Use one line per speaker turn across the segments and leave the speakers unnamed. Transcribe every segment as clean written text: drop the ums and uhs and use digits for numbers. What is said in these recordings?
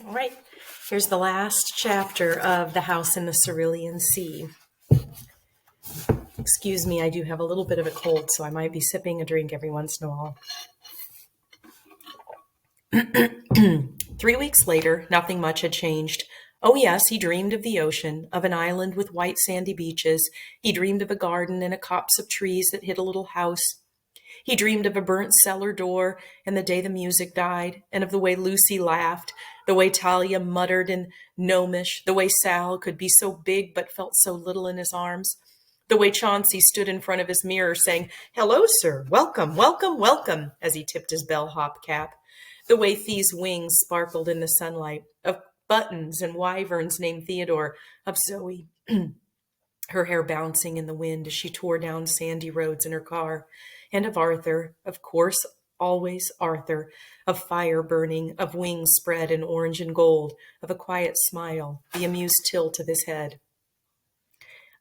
All right, here's the last chapter of The House in the Cerulean Sea. Excuse me, I do have a little bit of a cold, so I might be sipping a drink every once in a while. 3 weeks later, nothing much had changed. Oh yes, he dreamed of the ocean, of an island with white sandy beaches. He dreamed of a garden and a copse of trees that hid a little house. He dreamed of a burnt cellar door and the day the music died, and of the way Lucy laughed, the way Talia muttered in gnomish, the way Sal could be so big but felt so little in his arms, the way Chauncey stood in front of his mirror saying, "Hello, sir, welcome, welcome, welcome," as he tipped his bellhop cap, the way Thea's wings sparkled in the sunlight, of buttons and wyverns named Theodore, of Zoe, her hair bouncing in the wind as she tore down sandy roads in her car, and of Arthur, of course, always Arthur, of fire burning, of wings spread in orange and gold, of a quiet smile, the amused tilt of his head.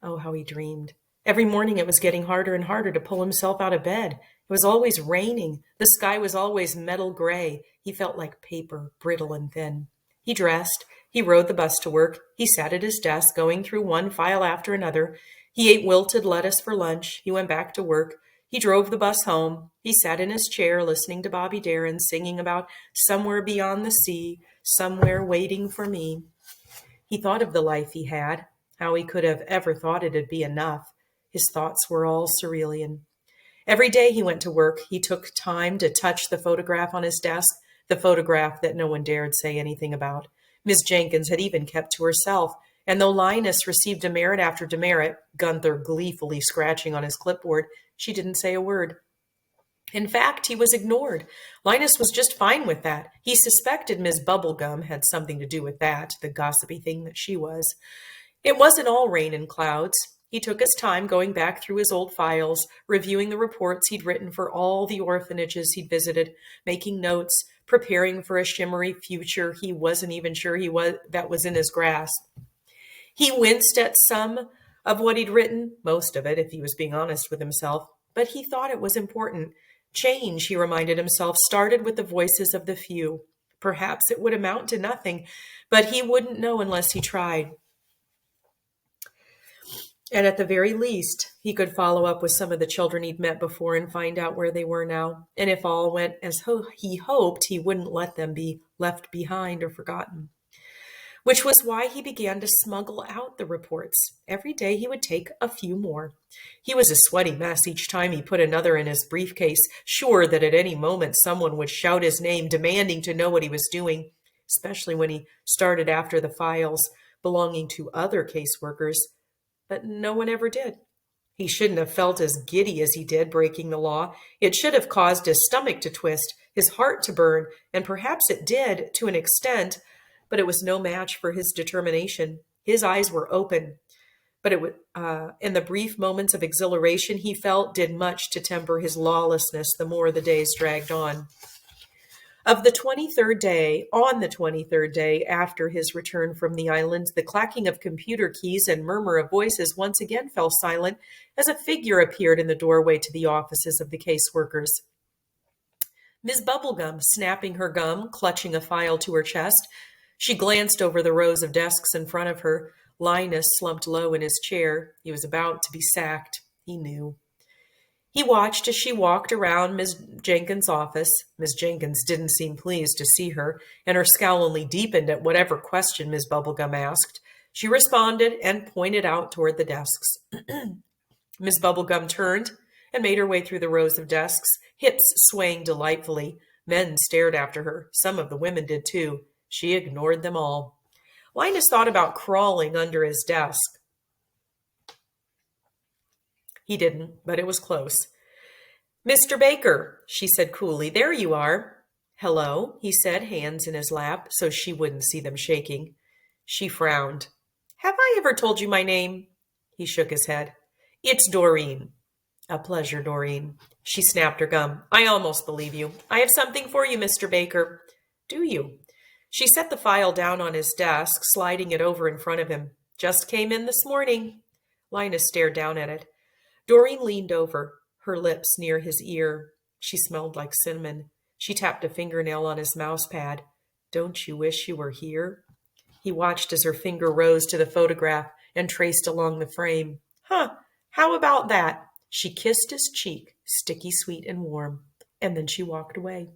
Oh, how he dreamed. Every morning it was getting harder and harder to pull himself out of bed. It was always raining. The sky was always metal gray. He felt like paper, brittle and thin. He dressed. He rode the bus to work. He sat at his desk, going through one file after another. He ate wilted lettuce for lunch. He went back to work. He drove the bus home. He sat in his chair listening to Bobby Darin singing about somewhere beyond the sea, somewhere waiting for me. He thought of the life he had, how he could have ever thought it'd be enough. His thoughts were all Cerulean. Every day he went to work, he took time to touch the photograph on his desk, the photograph that no one dared say anything about. Miss Jenkins had even kept to herself, and though Linus received demerit after demerit, Gunther gleefully scratching on his clipboard, she didn't say a word. In fact, he was ignored. Linus was just fine with that. He suspected Miss Bubblegum had something to do with that, the gossipy thing that she was. It wasn't all rain and clouds. He took his time going back through his old files, reviewing the reports he'd written for all the orphanages he'd visited, making notes, preparing for a shimmery future he wasn't even sure that was in his grasp. He winced at some of what he'd written, most of it, if he was being honest with himself, but he thought it was important. Change, he reminded himself, started with the voices of the few. Perhaps it would amount to nothing, but he wouldn't know unless he tried. And at the very least, he could follow up with some of the children he'd met before and find out where they were now. And if all went as he hoped, he wouldn't let them be left behind or forgotten. Which was why he began to smuggle out the reports. Every day he would take a few more. He was a sweaty mess each time he put another in his briefcase, sure that at any moment someone would shout his name, demanding to know what he was doing, especially when he started after the files belonging to other caseworkers. But no one ever did. He shouldn't have felt as giddy as he did breaking the law. It should have caused his stomach to twist, his heart to burn, and perhaps it did to an extent, but it was no match for his determination. His eyes were open, but in the brief moments of exhilaration he felt did much to temper his lawlessness the more the days dragged on. On the 23rd day after his return from the island, the clacking of computer keys and murmur of voices once again fell silent as a figure appeared in the doorway to the offices of the caseworkers. Miss Bubblegum, snapping her gum, clutching a file to her chest, she glanced over the rows of desks in front of her. Linus slumped low in his chair. He was about to be sacked. He knew. He watched as she walked around Miss Jenkins' office. Miss Jenkins didn't seem pleased to see her, and her scowl only deepened at whatever question Miss Bubblegum asked. She responded and pointed out toward the desks. Miss Bubblegum turned and made her way through the rows of desks, hips swaying delightfully. Men stared after her. Some of the women did too. She ignored them all. Linus thought about crawling under his desk. He didn't, but it was close. "Mr. Baker," she said coolly, "there you are." "Hello," he said, hands in his lap, so she wouldn't see them shaking. She frowned. "Have I ever told you my name?" He shook his head. "It's Doreen." "A pleasure, Doreen." She snapped her gum. "I almost believe you. I have something for you, Mr. Baker." "Do you?" She set the file down on his desk, sliding it over in front of him. "Just came in this morning." Linus stared down at it. Doreen leaned over, her lips near his ear. She smelled like cinnamon. She tapped a fingernail on his mouse pad. Don't you wish you were here? He watched as her finger rose to the photograph and traced along the frame. Huh, how about that? She kissed his cheek, sticky sweet and warm, and then she walked away.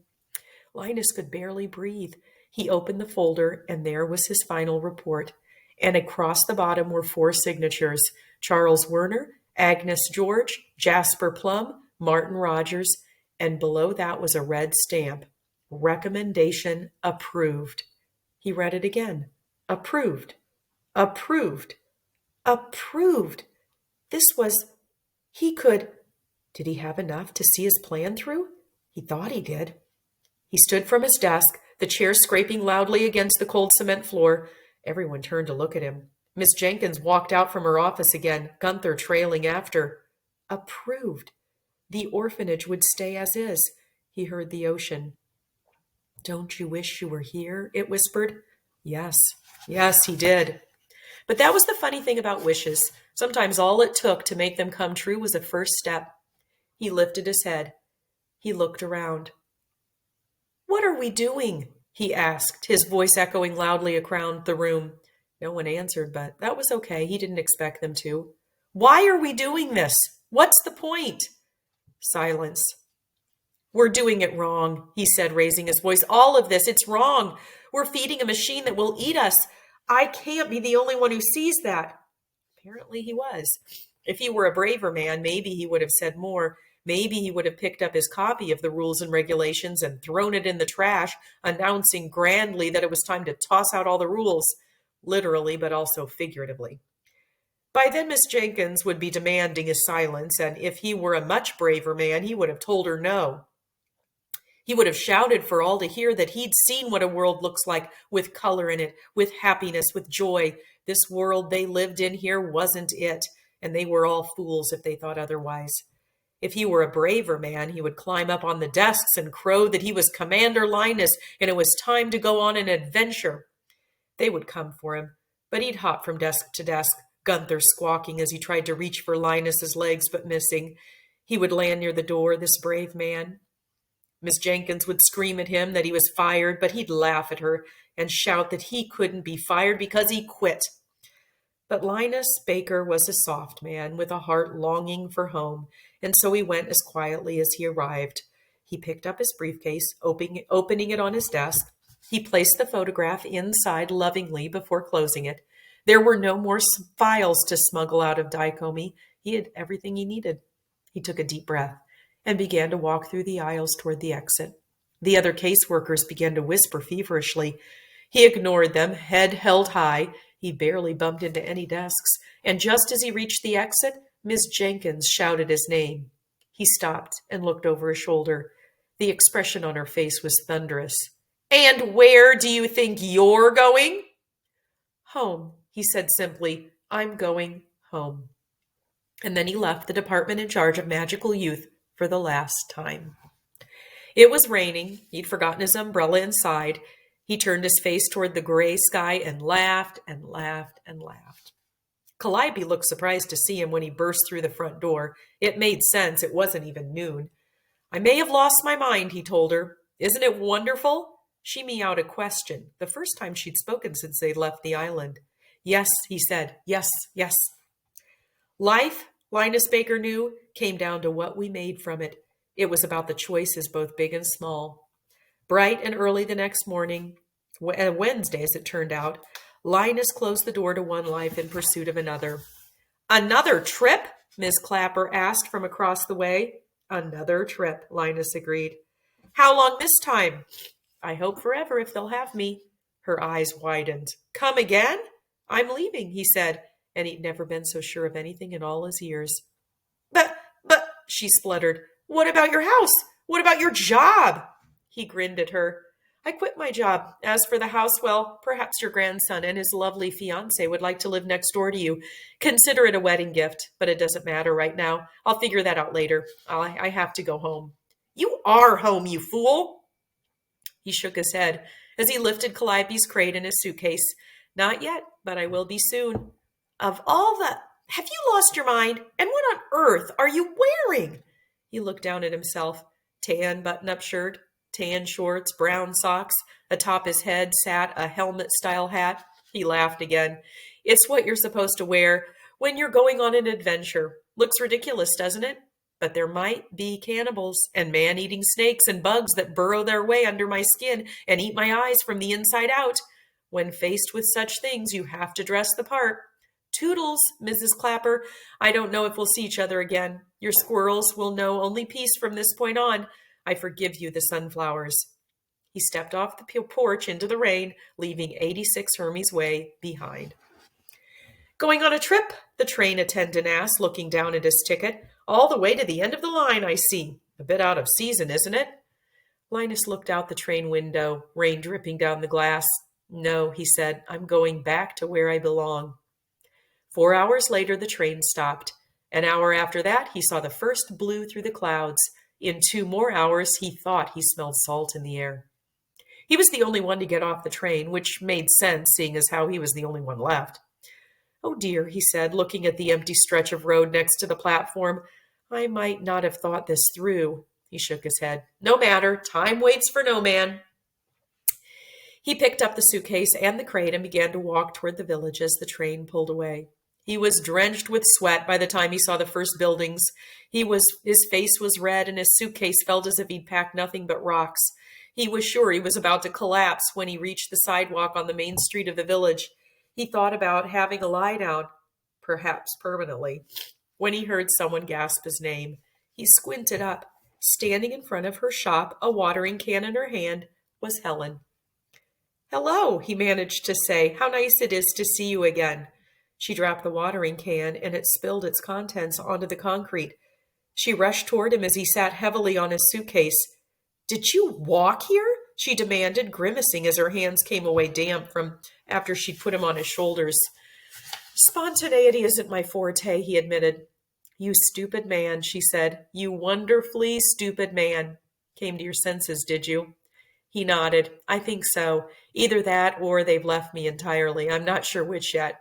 Linus could barely breathe. He opened the folder, and there was his final report. And across the bottom were 4 signatures: Charles Werner, Agnes George, Jasper Plum, Martin Rogers, and below that was a red stamp. Recommendation approved. He read it again. Approved. Approved. Approved. This was, he could, did he have enough to see his plan through? He thought he did. He stood from his desk, the chair scraping loudly against the cold cement floor. Everyone turned to look at him. Miss Jenkins walked out from her office again, Gunther trailing after. Approved. The orphanage would stay as is. He heard the ocean. Don't you wish you were here? It whispered. Yes, yes, he did. But that was the funny thing about wishes. Sometimes all it took to make them come true was a first step. He lifted his head. He looked around. What are we doing? He asked, his voice echoing loudly around the room. No one answered, but that was okay. He didn't expect them to. Why are we doing this? What's the point? Silence. We're doing it wrong, he said, raising his voice. All of this, it's wrong. We're feeding a machine that will eat us. I can't be the only one who sees that. Apparently he was. If he were a braver man, maybe he would have said more. Maybe he would have picked up his copy of the rules and regulations and thrown it in the trash, announcing grandly that it was time to toss out all the rules, literally, but also figuratively. By then, Miss Jenkins would be demanding his silence, and if he were a much braver man, he would have told her no. He would have shouted for all to hear that he'd seen what a world looks like, with color in it, with happiness, with joy. This world they lived in here wasn't it, and they were all fools if they thought otherwise. If he were a braver man, he would climb up on the desks and crow that he was Commander Linus and it was time to go on an adventure. They would come for him, but he'd hop from desk to desk, Gunther squawking as he tried to reach for Linus's legs but missing. He would land near the door, this brave man. Miss Jenkins would scream at him that he was fired, but he'd laugh at her and shout that he couldn't be fired because he quit. But Linus Baker was a soft man with a heart longing for home, and so he went as quietly as he arrived. He picked up his briefcase, opening it on his desk. He placed the photograph inside lovingly before closing it. There were no more files to smuggle out of Dicomey. He had everything he needed. He took a deep breath and began to walk through the aisles toward the exit. The other caseworkers began to whisper feverishly. He ignored them, head held high. He barely bumped into any desks, and just as he reached the exit, Miss Jenkins shouted his name. He stopped and looked over his shoulder. The expression on her face was thunderous. And where do you think you're going? Home, he said simply. I'm going home. And then he left the department in charge of magical youth for the last time. It was raining. He'd forgotten his umbrella inside. He turned his face toward the gray sky and laughed and laughed and laughed. Calliope looked surprised to see him when he burst through the front door. It made sense. It wasn't even noon. I may have lost my mind, he told her. Isn't it wonderful? She meowed a question, the first time she'd spoken since they'd left the island. Yes, he said. Yes, yes. Life, Linus Baker knew, came down to what we made from it. It was about the choices, both big and small. Bright and early the next morning, Wednesday as it turned out, Linus closed the door to one life in pursuit of another. Another trip? Miss Clapper asked from across the way. Another trip, Linus agreed. How long this time? I hope forever if they'll have me. Her eyes widened. Come again? I'm leaving, he said, and he'd never been so sure of anything in all his years. But, she spluttered, what about your house? What about your job? He grinned at her. I quit my job. As for the house, well, perhaps your grandson and his lovely fiancée would like to live next door to you. Consider it a wedding gift, but it doesn't matter right now. I'll figure that out later. I have to go home. You are home, you fool! He shook his head as he lifted Calliope's crate and his suitcase. Not yet, but I will be soon. Of all the... Have you lost your mind? And what on earth are you wearing? He looked down at himself. Tan button-up shirt, Tan shorts, brown socks. Atop his head sat a helmet-style hat. He laughed again. It's what you're supposed to wear when you're going on an adventure. Looks ridiculous, doesn't it? But there might be cannibals and man-eating snakes and bugs that burrow their way under my skin and eat my eyes from the inside out. When faced with such things, you have to dress the part. Toodles, Mrs. Clapper. I don't know if we'll see each other again. Your squirrels will know only peace from this point on. I forgive you the sunflowers. He stepped off the porch into the rain, leaving 86 Hermes Way behind. Going on a trip? The train attendant asked, looking down at his ticket. All the way to the end of the line, I see. A bit out of season, isn't it? Linus looked out the train window, rain dripping down the glass. No, he said, I'm going back to where I belong. 4 hours later, the train stopped. An hour after that, he saw the first blue through the clouds. In 2 more hours, he thought he smelled salt in the air. He was the only one to get off the train, which made sense, seeing as how he was the only one left. Oh dear, he said, looking at the empty stretch of road next to the platform. I might not have thought this through. He shook his head. No matter, time waits for no man. He picked up the suitcase and the crate and began to walk toward the village as the train pulled away. He was drenched with sweat by the time he saw the first buildings. His face was red and his suitcase felt as if he'd packed nothing but rocks. He was sure he was about to collapse when he reached the sidewalk on the main street of the village. He thought about having a lie down, perhaps permanently, when he heard someone gasp his name. He squinted up. Standing in front of her shop, a watering can in her hand, was Helen. Hello, he managed to say. How nice it is to see you again. She dropped the watering can, and it spilled its contents onto the concrete. She rushed toward him as he sat heavily on his suitcase. Did you walk here? She demanded, grimacing as her hands came away damp from after she'd put him on his shoulders. Spontaneity isn't my forte, he admitted. You stupid man, she said. You wonderfully stupid man. Came to your senses, did you? He nodded. I think so. Either that or they've left me entirely. I'm not sure which yet.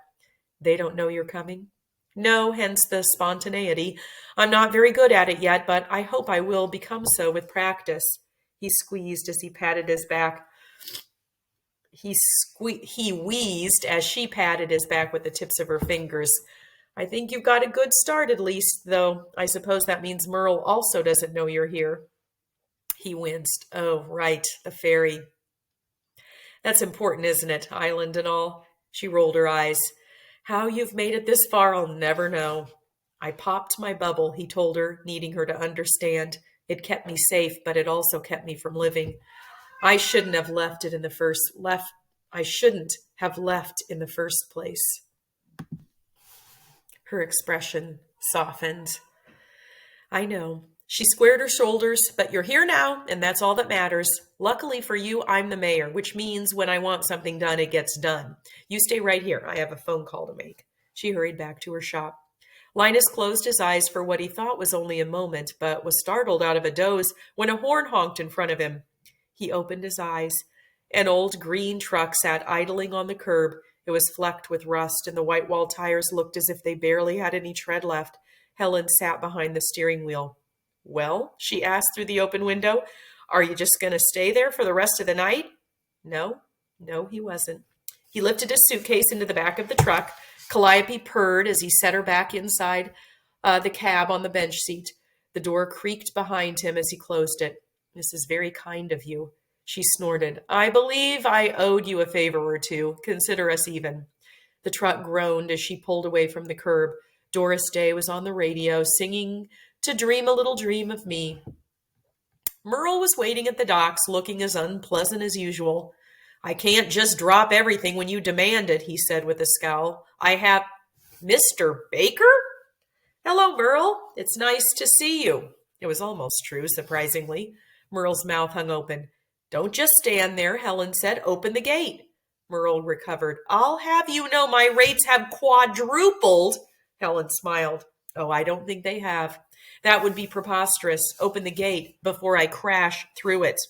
They don't know you're coming? No, hence the spontaneity. I'm not very good at it yet, but I hope I will become so with practice. He squeezed as he patted his back. He wheezed as she patted his back with the tips of her fingers. I think you've got a good start at least, though I suppose that means Merle also doesn't know you're here. He winced. Oh, right, the ferry. That's important, isn't it, island and all? She rolled her eyes. How you've made it this far, I'll never know. I popped my bubble, he told her, needing her to understand. It kept me safe, but it also kept me from living. I shouldn't have left in the first place. Her expression softened. I know. She squared her shoulders, but you're here now, and that's all that matters. Luckily for you, I'm the mayor, which means when I want something done, it gets done. You stay right here. I have a phone call to make. She hurried back to her shop. Linus closed his eyes for what he thought was only a moment, but was startled out of a doze when a horn honked in front of him. He opened his eyes. An old green truck sat idling on the curb. It was flecked with rust, and the white-walled tires looked as if they barely had any tread left. Helen sat behind the steering wheel. Well, she asked through the open window, are you just going to stay there for the rest of the night? No, he wasn't. He lifted his suitcase into the back of the truck. Calliope purred as he set her back inside the cab on the bench seat. The door creaked behind him as he closed it. This is very kind of you. She snorted. I believe I owed you a favor or two. Consider us even. The truck groaned as she pulled away from the curb. Doris Day was on the radio, singing To Dream a Little Dream of Me. Merle was waiting at the docks, looking as unpleasant as usual. I can't just drop everything when you demand it, he said with a scowl. I have... Mr. Baker? Hello, Merle. It's nice to see you. It was almost true, surprisingly. Merle's mouth hung open. Don't just stand there, Helen said. Open the gate. Merle recovered. I'll have you know my rates have quadrupled. Helen smiled. Oh, I don't think they have. That would be preposterous. Open the gate before I crash through it.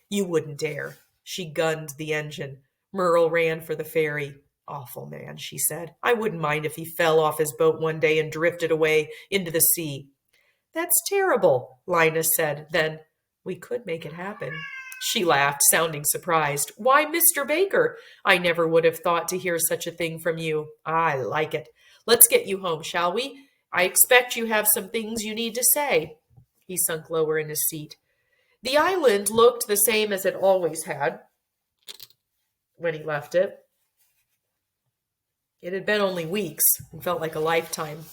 You wouldn't dare. She gunned the engine. Merle ran for the ferry. Awful man, she said. I wouldn't mind if he fell off his boat one day and drifted away into the sea. That's terrible, Linus said. Then, We could make it happen. She laughed, sounding surprised. Why, Mr. Baker, I never would have thought to hear such a thing from you. I like it. Let's get you home, shall we? I expect you have some things you need to say. He sunk lower in his seat. The island looked the same as it always had when he left it. It had been only weeks and felt like a lifetime.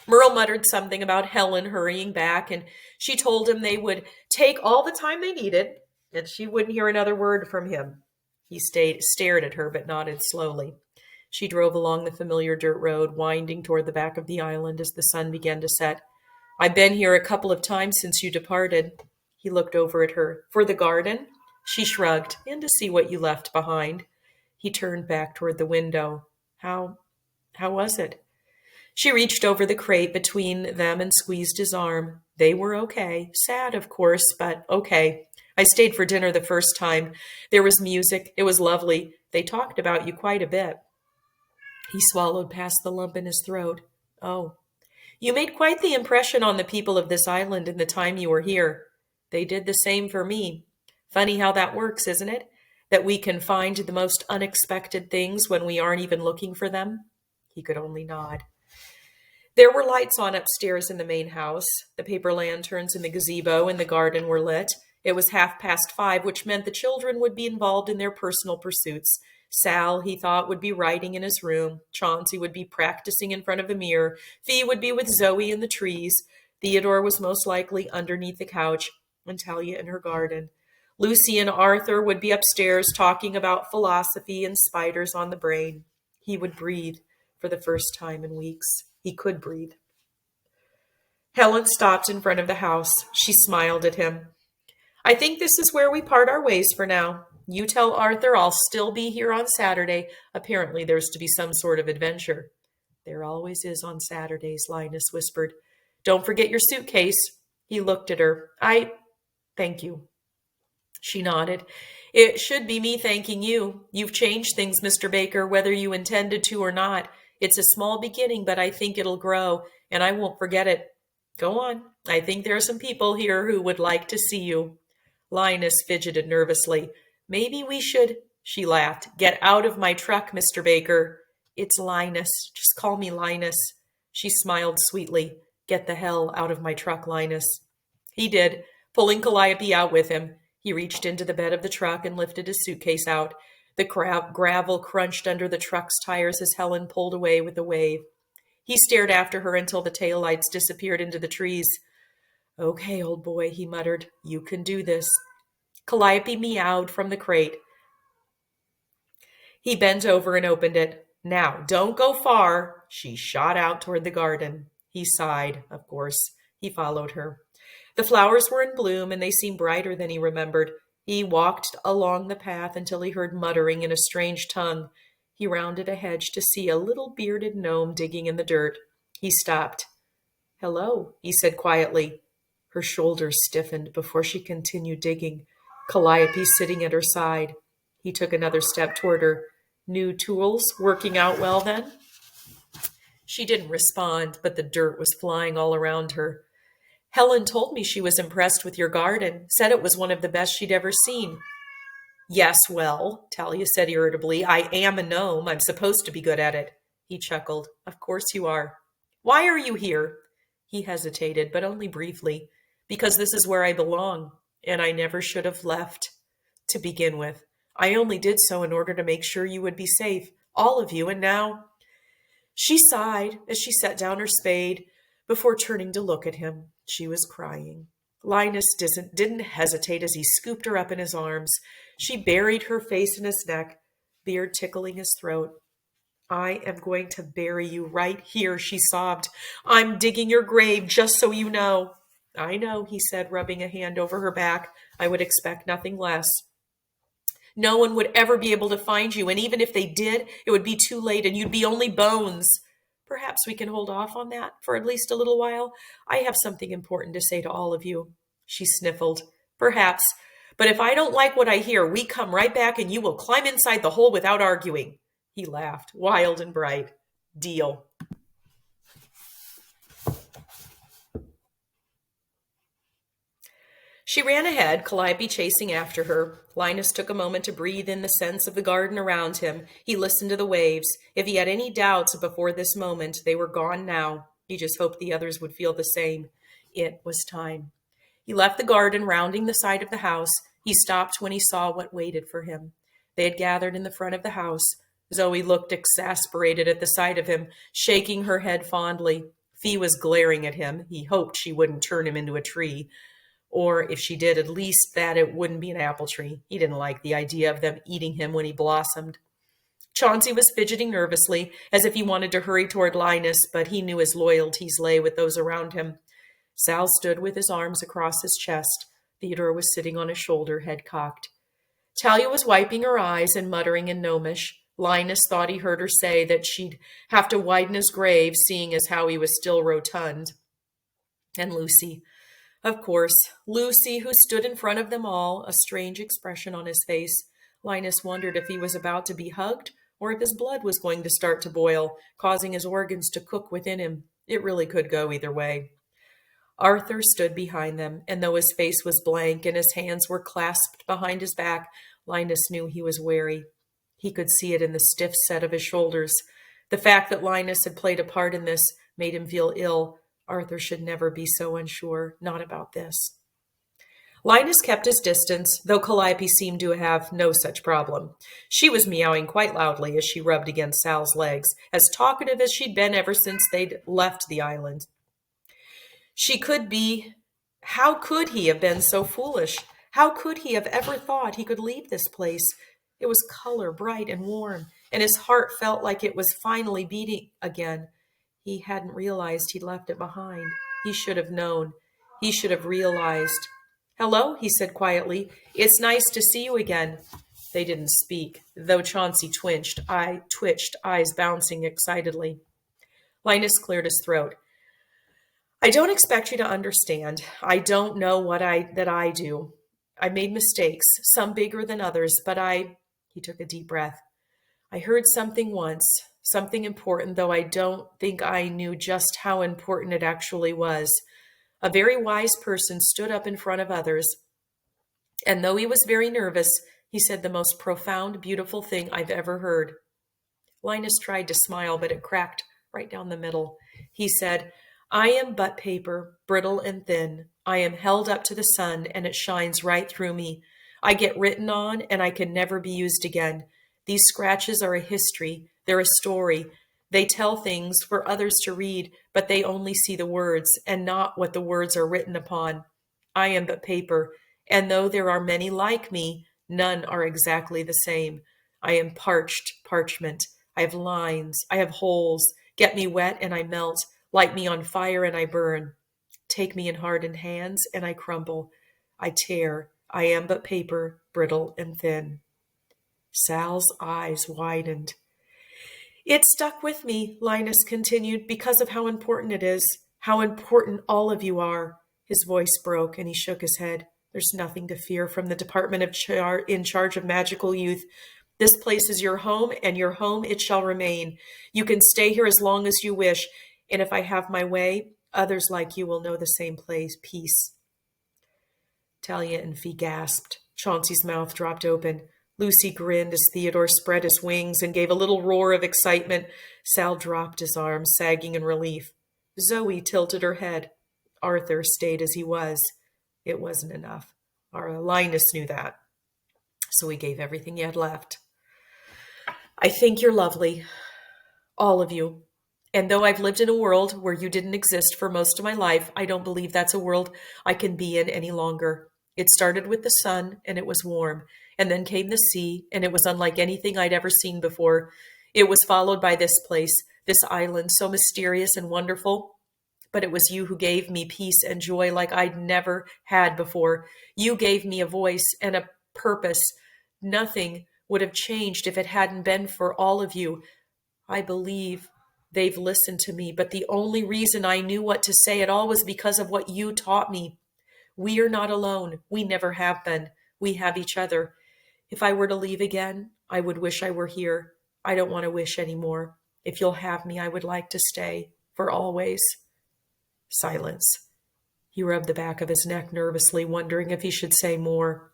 Merle muttered something about Helen hurrying back, and she told him they would take all the time they needed, and she wouldn't hear another word from him. He stared at her, but nodded slowly. She drove along the familiar dirt road, winding toward the back of the island as the sun began to set. I've been here a couple of times since you departed. He looked over at her. For the garden? She shrugged. And to see what you left behind. He turned back toward the window. How was it? She reached over the crate between them and squeezed his arm. They were okay. Sad, of course, but okay. I stayed for dinner the first time. There was music. It was lovely. They talked about you quite a bit. He swallowed past the lump in his throat. Oh. You made quite the impression on the people of this island in the time you were here. They did the same for me. Funny how that works, isn't it? That we can find the most unexpected things when we aren't even looking for them? He could only nod. There were lights on upstairs in the main house. The paper lanterns in the gazebo and the garden were lit. It was 5:30, which meant the children would be involved in their personal pursuits. Sal, he thought, would be writing in his room. Chauncey would be practicing in front of a mirror. Fee would be with Zoe in the trees. Theodore was most likely underneath the couch, and Talia in her garden. Lucy and Arthur would be upstairs talking about philosophy and spiders on the brain. He would breathe for the first time in weeks. He could breathe. Helen stopped in front of the house. She smiled at him. I think this is where we part our ways for now. You tell Arthur I'll still be here on Saturday. Apparently there's to be some sort of adventure. There always is on Saturdays, Linus whispered. Don't forget your suitcase. He looked at her. Thank you. She nodded. It should be me thanking you. You've changed things, Mr. Baker, whether you intended to or not. It's a small beginning, but I think it'll grow, and I won't forget it. Go on. I think there are some people here who would like to see you. Linus fidgeted nervously. Maybe we should, she laughed. Get out of my truck, Mr. Baker. It's Linus. Just call me Linus. She smiled sweetly. Get the hell out of my truck, Linus. He did, pulling Calliope out with him. He reached into the bed of the truck and lifted his suitcase out. The gravel crunched under the truck's tires as Helen pulled away with a wave. He stared after her until the taillights disappeared into the trees. Okay, old boy, he muttered. You can do this. Calliope meowed from the crate. He bent over and opened it. Now, don't go far. She shot out toward the garden. He sighed, of course. He followed her. The flowers were in bloom, and they seemed brighter than he remembered. He walked along the path until he heard muttering in a strange tongue. He rounded a hedge to see a little bearded gnome digging in the dirt. He stopped. Hello, he said quietly. Her shoulders stiffened before she continued digging. Calliope sitting at her side. He took another step toward her. New tools working out well then? She didn't respond, but the dirt was flying all around her. Helen told me she was impressed with your garden, said it was one of the best she'd ever seen. Yes, well, Talia said irritably, I am a gnome. I'm supposed to be good at it. He chuckled. Of course you are. Why are you here? He hesitated, but only briefly. Because this is where I belong, and I never should have left to begin with. I only did so in order to make sure you would be safe, all of you, and now... She sighed as she set down her spade before turning to look at him. She was crying. Linus didn't hesitate as he scooped her up in his arms. She buried her face in his neck, beard tickling his throat. I am going to bury you right here, she sobbed. I'm digging your grave, just so you know. I know, he said, rubbing a hand over her back. I would expect nothing less. No one would ever be able to find you, and even if they did, it would be too late, and you'd be only bones. Perhaps we can hold off on that for at least a little while. I have something important to say to all of you. She sniffled. Perhaps. But if I don't like what I hear, we come right back and you will climb inside the hole without arguing. He laughed, wild and bright. Deal. She ran ahead, Calliope chasing after her. Linus took a moment to breathe in the sense of the garden around him. He listened to the waves. If he had any doubts before this moment, they were gone now. He just hoped the others would feel the same. It was time. He left the garden, rounding the side of the house. He stopped when he saw what waited for him. They had gathered in the front of the house. Zoe looked exasperated at the sight of him, shaking her head fondly. Fee was glaring at him. He hoped she wouldn't turn him into a tree. Or if she did, at least that it wouldn't be an apple tree. He didn't like the idea of them eating him when he blossomed. Chauncey was fidgeting nervously, as if he wanted to hurry toward Linus, but he knew his loyalties lay with those around him. Sal stood with his arms across his chest. Theodore was sitting on his shoulder, head cocked. Talia was wiping her eyes and muttering in Gnomish. Linus thought he heard her say that she'd have to widen his grave, seeing as how he was still rotund. And Lucy. Of course, Lucy, who stood in front of them all, a strange expression on his face. Linus wondered if he was about to be hugged or if his blood was going to start to boil, causing his organs to cook within him. It really could go either way. Arthur stood behind them, and though his face was blank and his hands were clasped behind his back, Linus knew he was wary. He could see it in the stiff set of his shoulders. The fact that Linus had played a part in this made him feel ill. Arthur should never be so unsure, not about this. Linus kept his distance, though Calliope seemed to have no such problem. She was meowing quite loudly as she rubbed against Sal's legs, as talkative as she'd been ever since they'd left the island. How could he have been so foolish? How could he have ever thought he could leave this place? It was color, bright and warm, and his heart felt like it was finally beating again. He hadn't realized he'd left it behind. He should have known. He should have realized. "Hello," he said quietly. "It's nice to see you again." They didn't speak, though Chauncey twitched, eyes bouncing excitedly. Linus cleared his throat. "I don't expect you to understand. I don't know that I do. I made mistakes, some bigger than others, but he took a deep breath. "I heard something once, something important, though I don't think I knew just how important it actually was. A very wise person stood up in front of others, and though he was very nervous, he said the most profound, beautiful thing I've ever heard." Linus tried to smile, but it cracked right down the middle. He said, "I am but paper, brittle and thin. I am held up to the sun, and it shines right through me. I get written on, and I can never be used again. These scratches are a history. They're a story. They tell things for others to read, but they only see the words, and not what the words are written upon. I am but paper, and though there are many like me, none are exactly the same. I am parched parchment. I have lines. I have holes. Get me wet, and I melt. Light me on fire, and I burn. Take me in hardened hands, and I crumble. I tear. I am but paper, brittle and thin." Sal's eyes widened. "It stuck with me," Linus continued, "because of how important it is, how important all of you are." His voice broke, and he shook his head. "There's nothing to fear from the Department in charge of magical youth. This place is your home, and your home it shall remain. You can stay here as long as you wish, and if I have my way, others like you will know the same peace." Talia and Fee gasped. Chauncey's mouth dropped open. Lucy grinned as Theodore spread his wings and gave a little roar of excitement. Sal dropped his arms, sagging in relief. Zoe tilted her head. Arthur stayed as he was. It wasn't enough. Linus knew that. So he gave everything he had left. "I think you're lovely. All of you. And though I've lived in a world where you didn't exist for most of my life, I don't believe that's a world I can be in any longer. It started with the sun, and it was warm. And then came the sea, and it was unlike anything I'd ever seen before. It was followed by this place, this island, so mysterious and wonderful. But it was you who gave me peace and joy like I'd never had before. You gave me a voice and a purpose. Nothing would have changed if it hadn't been for all of you. I believe they've listened to me, but the only reason I knew what to say at all was because of what you taught me. We are not alone. We never have been. We have each other. If I were to leave again, I would wish I were here. I don't want to wish anymore. If you'll have me, I would like to stay for always." Silence. He rubbed the back of his neck nervously, wondering if he should say more.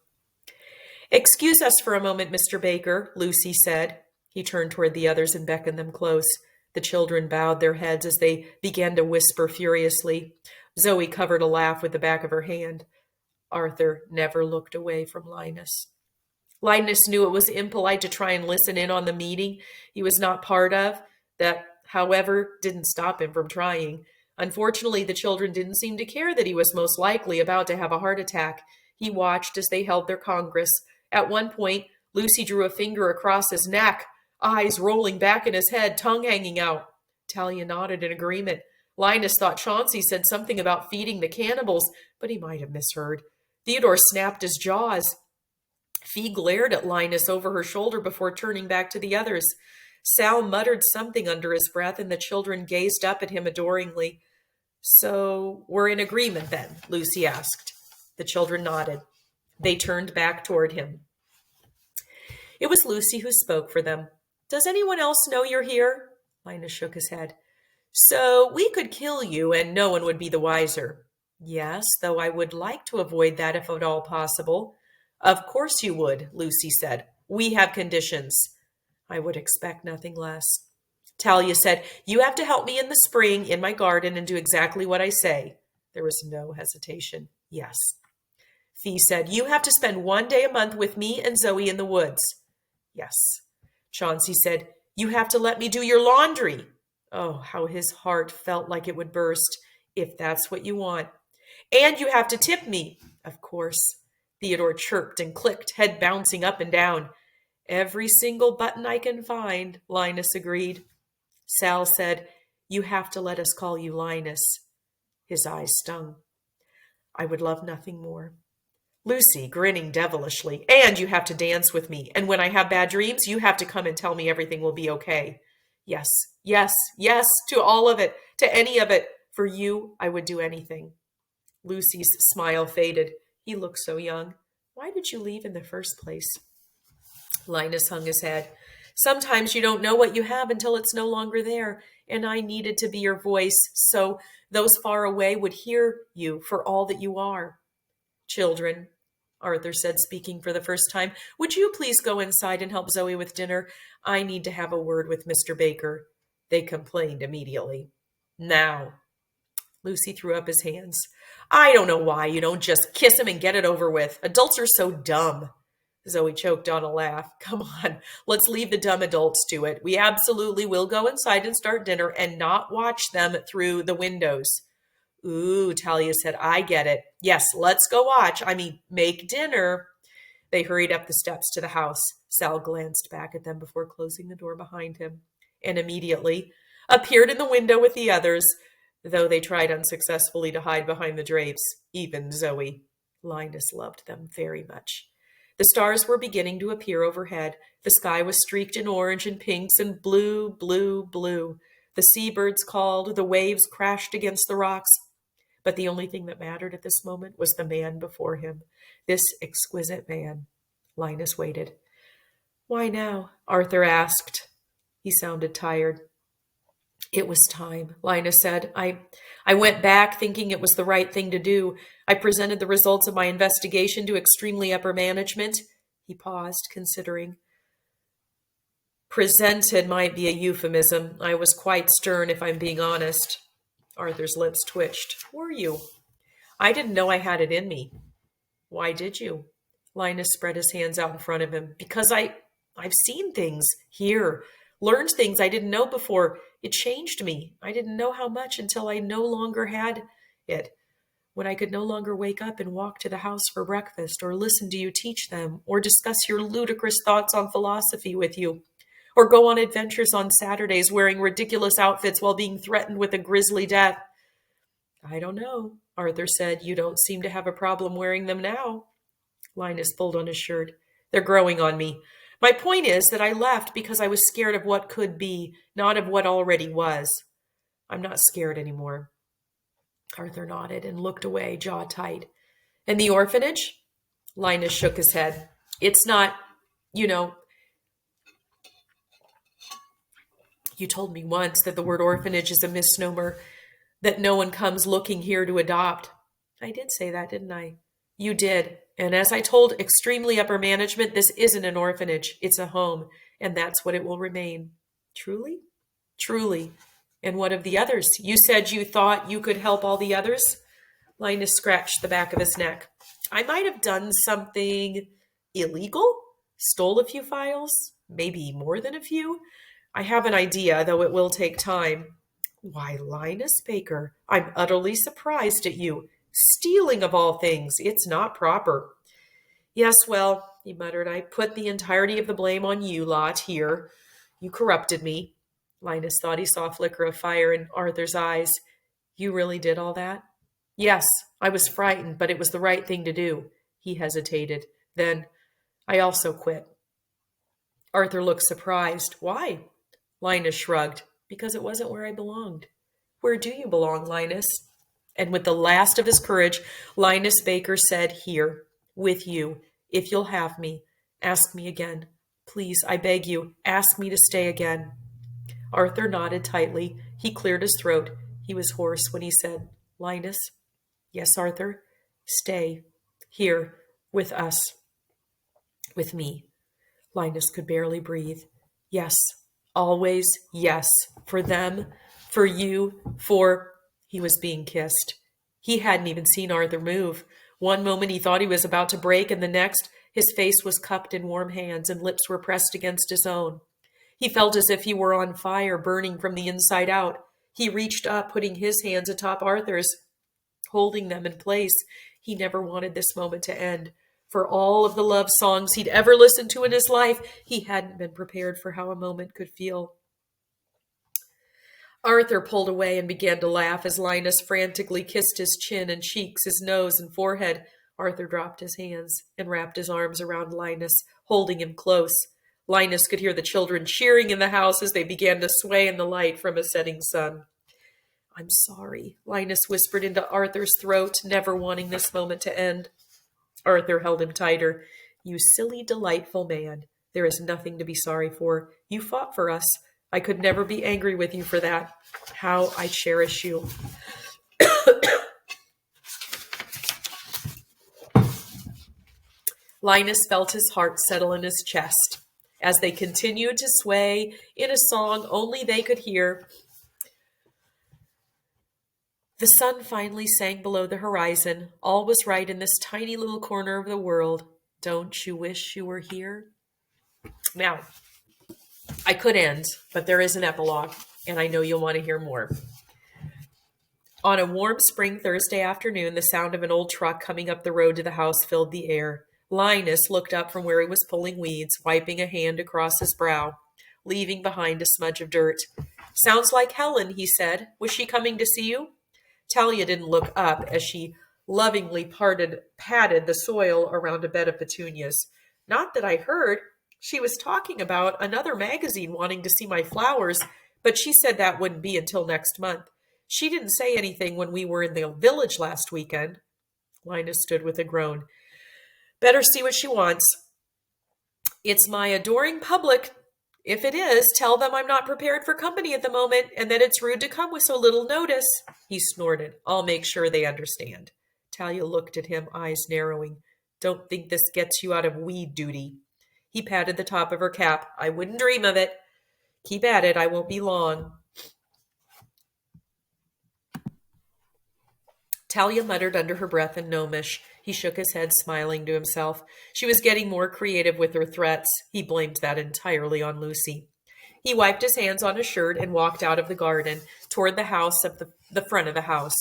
"Excuse us for a moment, Mr. Baker," Lucy said. He turned toward the others and beckoned them close. The children bowed their heads as they began to whisper furiously. Zoe covered a laugh with the back of her hand. Arthur never looked away from Linus. Linus knew it was impolite to try and listen in on the meeting he was not part of. That, however, didn't stop him from trying. Unfortunately, the children didn't seem to care that he was most likely about to have a heart attack. He watched as they held their congress. At one point, Lucy drew a finger across his neck, eyes rolling back in his head, tongue hanging out. Talia nodded in agreement. Linus thought Chauncey said something about feeding the cannibals, but he might have misheard. Theodore snapped his jaws. Fee glared at Linus over her shoulder before turning back to the others. Sal muttered something under his breath, and the children gazed up at him adoringly. "So we're in agreement then?" Lucy asked. The children nodded. They turned back toward him. It was Lucy who spoke for them. "Does anyone else know you're here?" Linus shook his head. "So we could kill you and no one would be the wiser." "Yes, though I would like to avoid that if at all possible." "Of course you would," Lucy said. "We have conditions." "I would expect nothing less." Talia said, "You have to help me in the spring in my garden and do exactly what I say." There was no hesitation. "Yes." Fee said, "You have to spend 1 day a month with me and Zoe in the woods." "Yes." Chauncey said, "You have to let me do your laundry." Oh, how his heart felt like it would burst. "If that's what you want." "And you have to tip me." "Of course." Theodore chirped and clicked, head bouncing up and down. "Every single button I can find," Linus agreed. Sal said, "You have to let us call you Linus." His eyes stung. "I would love nothing more." Lucy, grinning devilishly, "And you have to dance with me. And when I have bad dreams, you have to come and tell me everything will be okay." "Yes, yes, yes, to all of it, to any of it. For you, I would do anything." Lucy's smile faded. He looked so young. "Why did you leave in the first place?" Linus hung his head. "Sometimes you don't know what you have until it's no longer there, and I needed to be your voice so those far away would hear you for all that you are." "Children," Arthur said, speaking for the first time, "would you please go inside and help Zoe with dinner? I need to have a word with Mr. Baker." They complained immediately. "Now." Lucy threw up his hands. "I don't know why you don't just kiss him and get it over with. Adults are so dumb." Zoe choked on a laugh. "Come on, let's leave the dumb adults to it. We absolutely will go inside and start dinner and not watch them through the windows." "Ooh," Talia said, "I get it. Yes, let's go watch. Make dinner." They hurried up the steps to the house. Sal glanced back at them before closing the door behind him, and immediately appeared in the window with the others, though they tried unsuccessfully to hide behind the drapes, even Zoe. Linus loved them very much. The stars were beginning to appear overhead. The sky was streaked in orange and pinks and blue, blue, blue. The seabirds called, the waves crashed against the rocks. But the only thing that mattered at this moment was the man before him, this exquisite man. Linus waited. "Why now?" Arthur asked. He sounded tired. "It was time," Linus said. I went back thinking it was the right thing to do. I presented the results of my investigation to extremely upper management." He paused, considering. "Presented might be a euphemism. I was quite stern, if I'm being honest." Arthur's lips twitched. "Were you?" "I didn't know I had it in me." "Why did you?" Linus spread his hands out in front of him. "Because I've seen things here, learned things I didn't know before. It changed me. I didn't know how much until I no longer had it. When I could no longer wake up and walk to the house for breakfast, or listen to you teach them, or discuss your ludicrous thoughts on philosophy with you, or go on adventures on Saturdays wearing ridiculous outfits while being threatened with a grisly death." "I don't know," Arthur said. "You don't seem to have a problem wearing them now." Linus pulled on his shirt. "They're growing on me. My point is that I left because I was scared of what could be, not of what already was. I'm not scared anymore." Arthur nodded and looked away, jaw tight. "And the orphanage?" Linus shook his head. "It's not, you know, you told me once that the word orphanage is a misnomer, that no one comes looking here to adopt. I did say that, didn't I? You did. And as I told extremely upper management, this isn't an orphanage. It's a home. And that's what it will remain. Truly? Truly. And what of the others? You said you thought you could help all the others? Linus scratched the back of his neck. I might have done something illegal? Stole a few files? Maybe more than a few? I have an idea, though it will take time. Why, Linus Baker, I'm utterly surprised at you. Stealing of all things. It's not proper. Yes, well, he muttered, I put the entirety of the blame on you lot here. You corrupted me. Linus thought he saw a flicker of fire in Arthur's eyes. You really did all that? Yes, I was frightened, but it was the right thing to do. He hesitated. Then, I also quit. Arthur looked surprised. Why? Linus shrugged. Because it wasn't where I belonged. Where do you belong, Linus? And with the last of his courage, Linus Baker said, Here, with you, if you'll have me. Ask me again. Please, I beg you, ask me to stay again. Arthur nodded tightly. He cleared his throat. He was hoarse when he said, Linus? Yes, Arthur? Stay. Here, with us. With me. Linus could barely breathe. Yes, always yes. For them, for you, for... He was being kissed. He hadn't even seen Arthur move. One moment he thought he was about to break, and the next, his face was cupped in warm hands and lips were pressed against his own. He felt as if he were on fire, burning from the inside out. He reached up, putting his hands atop Arthur's, holding them in place. He never wanted this moment to end. For all of the love songs he'd ever listened to in his life, he hadn't been prepared for how a moment could feel. Arthur pulled away and began to laugh as Linus frantically kissed his chin and cheeks, his nose and forehead. Arthur dropped his hands and wrapped his arms around Linus, holding him close. Linus could hear the children cheering in the house as they began to sway in the light from a setting sun. I'm sorry, Linus whispered into Arthur's throat, never wanting this moment to end. Arthur held him tighter. You silly, delightful man. There is nothing to be sorry for. You fought for us. I could never be angry with you for that. How I cherish you. Linus felt his heart settle in his chest. As they continued to sway in a song only they could hear, the sun finally sank below the horizon. All was right in this tiny little corner of the world. Don't you wish you were here? Now, I could end, but there is an epilogue, and I know you'll want to hear more. On a warm spring Thursday afternoon, the sound of an old truck coming up the road to the house filled the air. Linus looked up from where he was pulling weeds, wiping a hand across his brow, leaving behind a smudge of dirt. Sounds like Helen, he said. Was she coming to see you? Talia didn't look up as she lovingly patted the soil around a bed of petunias. Not that I heard. She was talking about another magazine wanting to see my flowers, but she said that wouldn't be until next month. She didn't say anything when we were in the village last weekend. Linus stood with a groan. Better see what she wants. It's my adoring public. If it is, tell them I'm not prepared for company at the moment and that it's rude to come with so little notice. He snorted. I'll make sure they understand. Talia looked at him, eyes narrowing. Don't think this gets you out of weed duty. He patted the top of her cap. I wouldn't dream of it. Keep at it. I won't be long. Talia muttered under her breath in Gnomish. He shook his head, smiling to himself. She was getting more creative with her threats. He blamed that entirely on Lucy. He wiped his hands on his shirt and walked out of the garden, toward the house of the front of the house.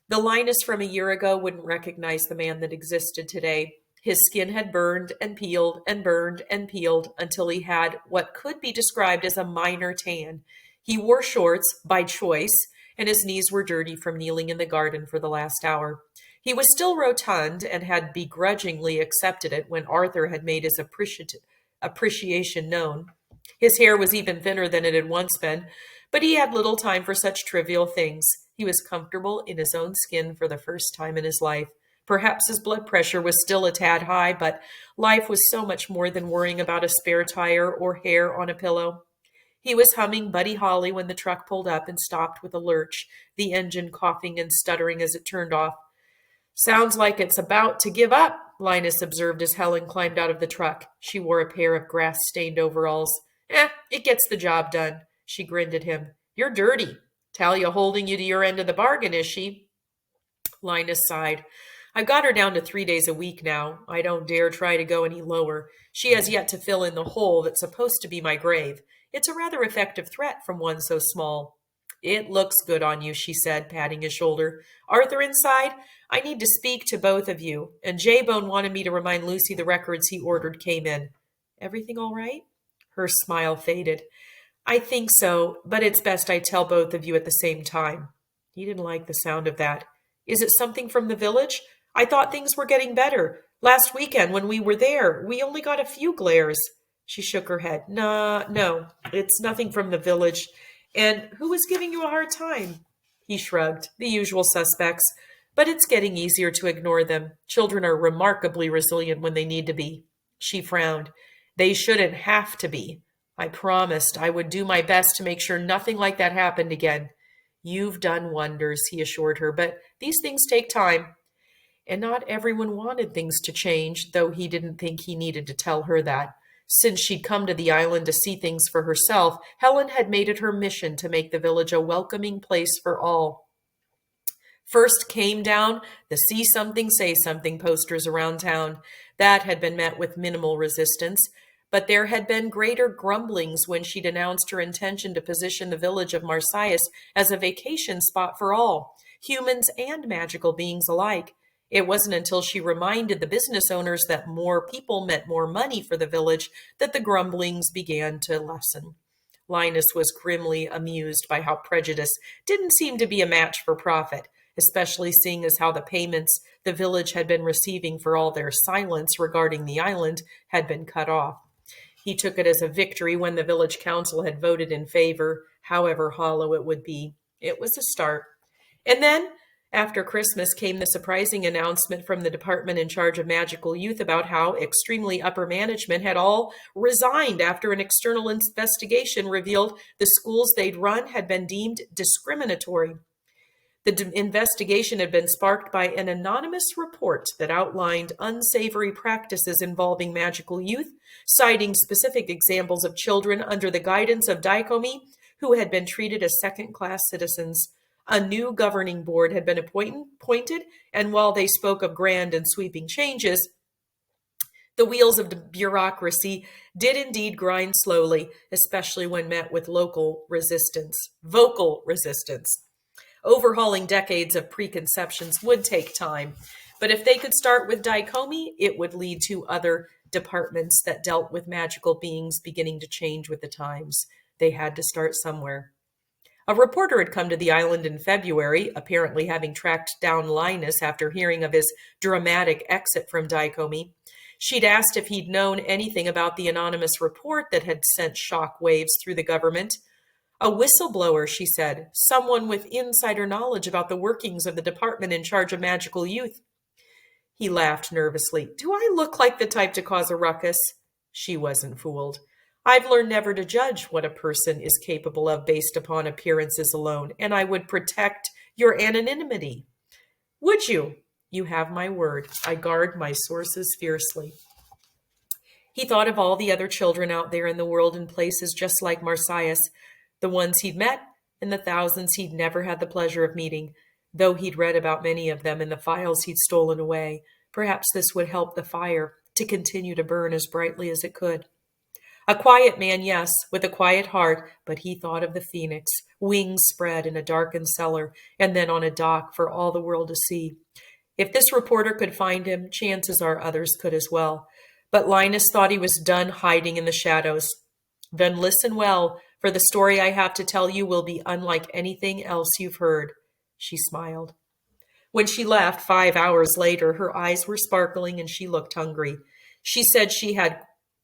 The Linus from a year ago wouldn't recognize the man that existed today. His skin had burned and peeled and burned and peeled until he had what could be described as a minor tan. He wore shorts by choice, and his knees were dirty from kneeling in the garden for the last hour. He was still rotund and had begrudgingly accepted it when Arthur had made his appreciation known. His hair was even thinner than it had once been, but he had little time for such trivial things. He was comfortable in his own skin for the first time in his life. Perhaps his blood pressure was still a tad high, but life was so much more than worrying about a spare tire or hair on a pillow. He was humming Buddy Holly when the truck pulled up and stopped with a lurch, the engine coughing and stuttering as it turned off. Sounds like it's about to give up, Linus observed as Helen climbed out of the truck. She wore a pair of grass-stained overalls. It gets the job done. She grinned at him. You're dirty. Talia holding you to your end of the bargain, is she? Linus sighed. I've got her down to 3 days a week now. I don't dare try to go any lower. She has yet to fill in the hole that's supposed to be my grave. It's a rather effective threat from one so small. It looks good on you, she said, patting his shoulder. Arthur inside? I need to speak to both of you. And J-Bone wanted me to remind Lucy the records he ordered came in. Everything all right? Her smile faded. I think so, but it's best I tell both of you at the same time. He didn't like the sound of that. Is it something from the village? I thought things were getting better. Last weekend when we were there, we only got a few glares. She shook her head. No, it's nothing from the village. And who is giving you a hard time? He shrugged. The usual suspects. But it's getting easier to ignore them. Children are remarkably resilient when they need to be. She frowned. They shouldn't have to be. I promised I would do my best to make sure nothing like that happened again. You've done wonders, he assured her, but these things take time. And not everyone wanted things to change, though he didn't think he needed to tell her that. Since she'd come to the island to see things for herself, Helen had made it her mission to make the village a welcoming place for all. First came down the See Something, Say Something posters around town. That had been met with minimal resistance, but there had been greater grumblings when she'd announced her intention to position the village of Marsyas as a vacation spot for all, humans and magical beings alike. It wasn't until she reminded the business owners that more people meant more money for the village that the grumblings began to lessen. Linus was grimly amused by how prejudice didn't seem to be a match for profit, especially seeing as how the payments the village had been receiving for all their silence regarding the island had been cut off. He took it as a victory when the village council had voted in favor, however hollow it would be. It was a start. And then, after Christmas, came the surprising announcement from the department in charge of magical youth about how extremely upper management had all resigned after an external investigation revealed the schools they'd run had been deemed discriminatory. The investigation had been sparked by an anonymous report that outlined unsavory practices involving magical youth, citing specific examples of children under the guidance of Daikomi who had been treated as second-class citizens. A new governing board had been appointed, and while they spoke of grand and sweeping changes, the wheels of the bureaucracy did indeed grind slowly, especially when met with vocal resistance. Overhauling decades of preconceptions would take time, but if they could start with Daikomi, it would lead to other departments that dealt with magical beings beginning to change with the times. They had to start somewhere. A reporter had come to the island in February, apparently having tracked down Linus after hearing of his dramatic exit from Daikomi. She'd asked if he'd known anything about the anonymous report that had sent shock waves through the government. A whistleblower, she said, someone with insider knowledge about the workings of the department in charge of magical youth. He laughed nervously. Do I look like the type to cause a ruckus? She wasn't fooled. I've learned never to judge what a person is capable of based upon appearances alone, and I would protect your anonymity. Would you? You have my word. I guard my sources fiercely. He thought of all the other children out there in the world in places just like Marsyas, the ones he'd met and the thousands he'd never had the pleasure of meeting, though he'd read about many of them in the files he'd stolen away. Perhaps this would help the fire to continue to burn as brightly as it could. A quiet man, yes, with a quiet heart, but he thought of the phoenix, wings spread in a darkened cellar, and then on a dock for all the world to see. If this reporter could find him, chances are others could as well. But Linus thought he was done hiding in the shadows. Then listen well, for the story I have to tell you will be unlike anything else you've heard. She smiled. When she left 5 hours later, her eyes were sparkling and she looked hungry. She said she had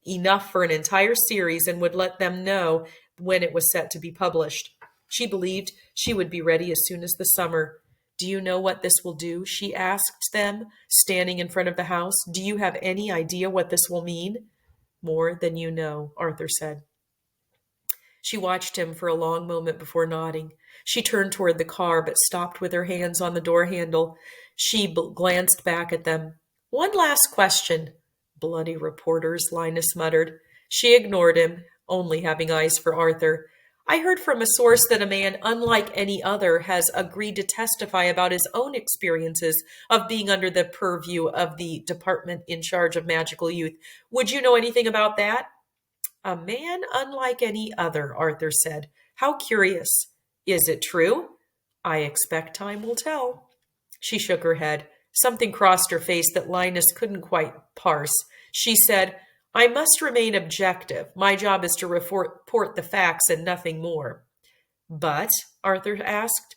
enough for an entire series and would let them know when it was set to be published. She believed she would be ready as soon as the summer. Do you know what this will do? She asked them, standing in front of the house. Do you have any idea what this will mean? More than you know, Arthur said. She watched him for a long moment before nodding. She turned toward the car, but stopped with her hands on the door handle. She glanced back at them. One last question. Bloody reporters, Linus muttered. She ignored him, only having eyes for Arthur. I heard from a source that a man unlike any other has agreed to testify about his own experiences of being under the purview of the department in charge of magical youth. Would you know anything about that? A man unlike any other, Arthur said. How curious. Is it true? I expect time will tell. She shook her head. Something crossed her face that Linus couldn't quite parse. She said, I must remain objective. My job is to report the facts and nothing more. But, Arthur asked,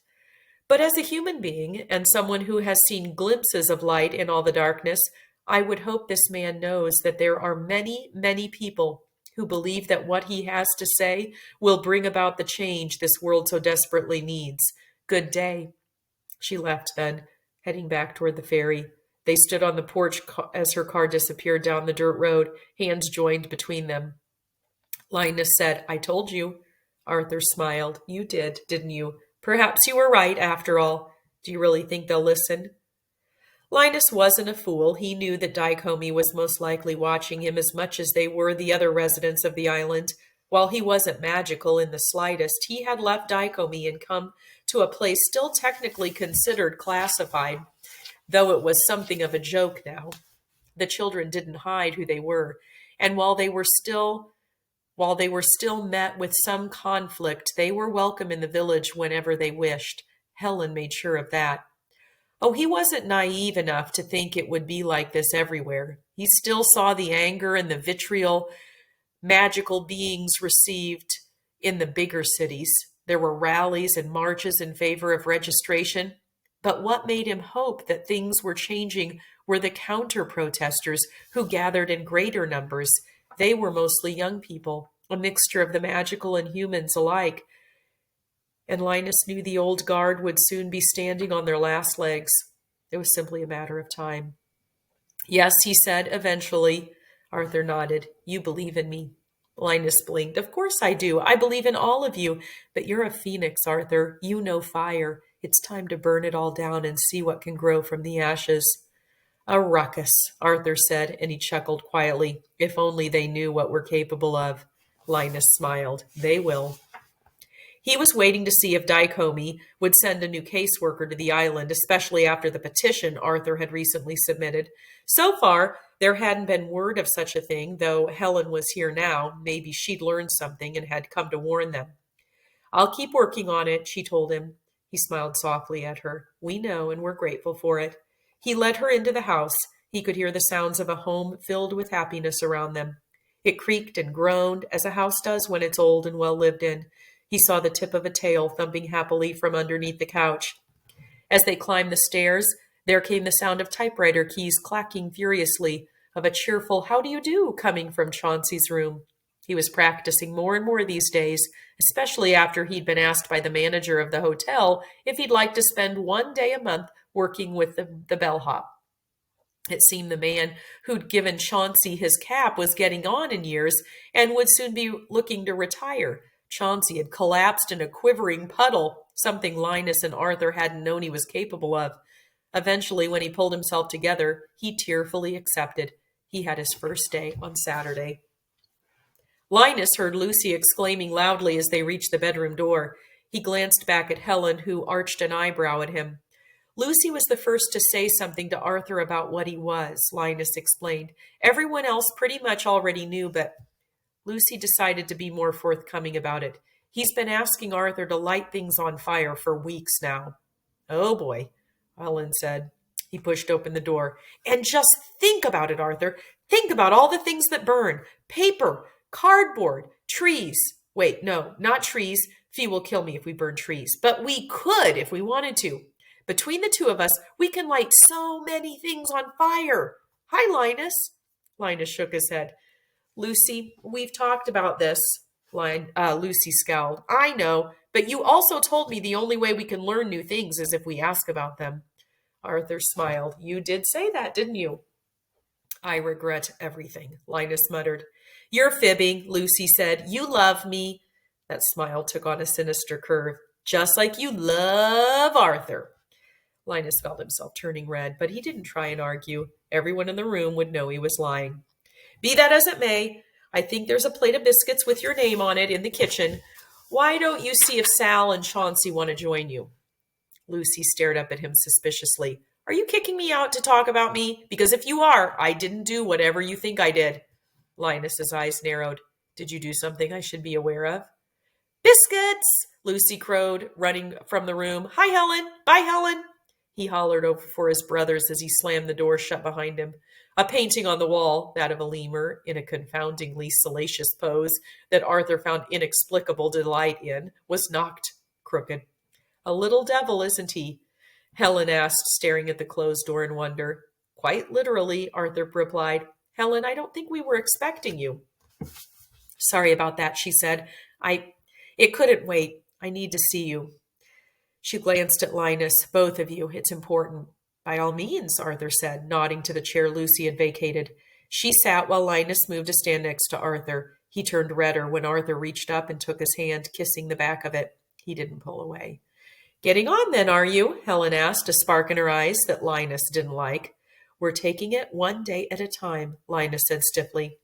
but as a human being and someone who has seen glimpses of light in all the darkness, I would hope this man knows that there are many, many people who believe that what he has to say will bring about the change this world so desperately needs. Good day. She left then, heading back toward the ferry. They stood on the porch as her car disappeared down the dirt road, hands joined between them. Linus said, I told you. Arthur smiled. You did, didn't you? Perhaps you were right, after all. Do you really think they'll listen? Linus wasn't a fool. He knew that Dicombe was most likely watching him as much as they were the other residents of the island. While he wasn't magical in the slightest, he had left Dicombe and come to a place still technically considered classified, though it was something of a joke now. The children didn't hide who they were, and while they were still met with some conflict, they were welcome in the village whenever they wished. Helen made sure of that. Oh, he wasn't naive enough to think it would be like this everywhere. He still saw the anger and the vitriol magical beings received in the bigger cities. There were rallies and marches in favor of registration. But what made him hope that things were changing were the counter-protesters who gathered in greater numbers. They were mostly young people, a mixture of the magical and humans alike. And Linus knew the old guard would soon be standing on their last legs. It was simply a matter of time. Yes, he said, eventually. Arthur nodded. You believe in me. Linus blinked. Of course I do. I believe in all of you. But you're a phoenix, Arthur. You know fire. It's time to burn it all down and see what can grow from the ashes. A ruckus, Arthur said, and he chuckled quietly. If only they knew what we're capable of. Linus smiled. They will. He was waiting to see if Dicombe would send a new caseworker to the island, especially after the petition Arthur had recently submitted. So far, there hadn't been word of such a thing, though Helen was here now. Maybe she'd learned something and had come to warn them. I'll keep working on it, she told him. He smiled softly at her. We know, and we're grateful for it. He led her into the house. He could hear the sounds of a home filled with happiness around them. It creaked and groaned, as a house does when it's old and well lived in. He saw the tip of a tail thumping happily from underneath the couch. As they climbed the stairs, there came the sound of typewriter keys clacking furiously, of a cheerful "How do you do?" coming from Chauncey's room. He was practicing more and more these days, especially after he'd been asked by the manager of the hotel if he'd like to spend one day a month working with the bellhop. It seemed the man who'd given Chauncey his cap was getting on in years and would soon be looking to retire. Chauncey had collapsed in a quivering puddle, something Linus and Arthur hadn't known he was capable of. Eventually, when he pulled himself together, he tearfully accepted. He had his first day on Saturday. Linus heard Lucy exclaiming loudly as they reached the bedroom door. He glanced back at Helen, who arched an eyebrow at him. Lucy was the first to say something to Arthur about what he was, Linus explained. Everyone else pretty much already knew, but Lucy decided to be more forthcoming about it. He's been asking Arthur to light things on fire for weeks now. Oh boy, Helen said. He pushed open the door. And just think about it, Arthur. Think about all the things that burn. Paper, cardboard, trees. Wait, no, not trees. Fee will kill me if we burn trees. But we could if we wanted to. Between the two of us, we can light so many things on fire. Hi, Linus. Linus shook his head. Lucy, we've talked about this. Lucy scowled. I know, but you also told me the only way we can learn new things is if we ask about them. Arthur smiled. You did say that, didn't you? I regret everything, Linus muttered. You're fibbing, Lucy said. You love me. That smile took on a sinister curve. Just like you love Arthur. Linus felt himself turning red, but he didn't try and argue. Everyone in the room would know he was lying. Be that as it may, I think there's a plate of biscuits with your name on it in the kitchen. Why don't you see if Sal and Chauncey want to join you? Lucy stared up at him suspiciously. Are you kicking me out to talk about me? Because if you are, I didn't do whatever you think I did. Linus's eyes narrowed. Did you do something I should be aware of? Biscuits! Lucy crowed, running from the room. Hi, Helen. Bye, Helen. He hollered over for his brothers as he slammed the door shut behind him. A painting on the wall, that of a lemur, in a confoundingly salacious pose that Arthur found inexplicable delight in, was knocked crooked. A little devil, isn't he? Helen asked, staring at the closed door in wonder. Quite literally, Arthur replied. Helen, I don't think we were expecting you. Sorry about that, she said. It couldn't wait. I need to see you. She glanced at Linus. Both of you. It's important. By all means, Arthur said, nodding to the chair Lucy had vacated. She sat while Linus moved to stand next to Arthur. He turned redder when Arthur reached up and took his hand, kissing the back of it. He didn't pull away. Getting on then, are you? Helen asked, a spark in her eyes that Linus didn't like. We're taking it one day at a time, Linus said stiffly.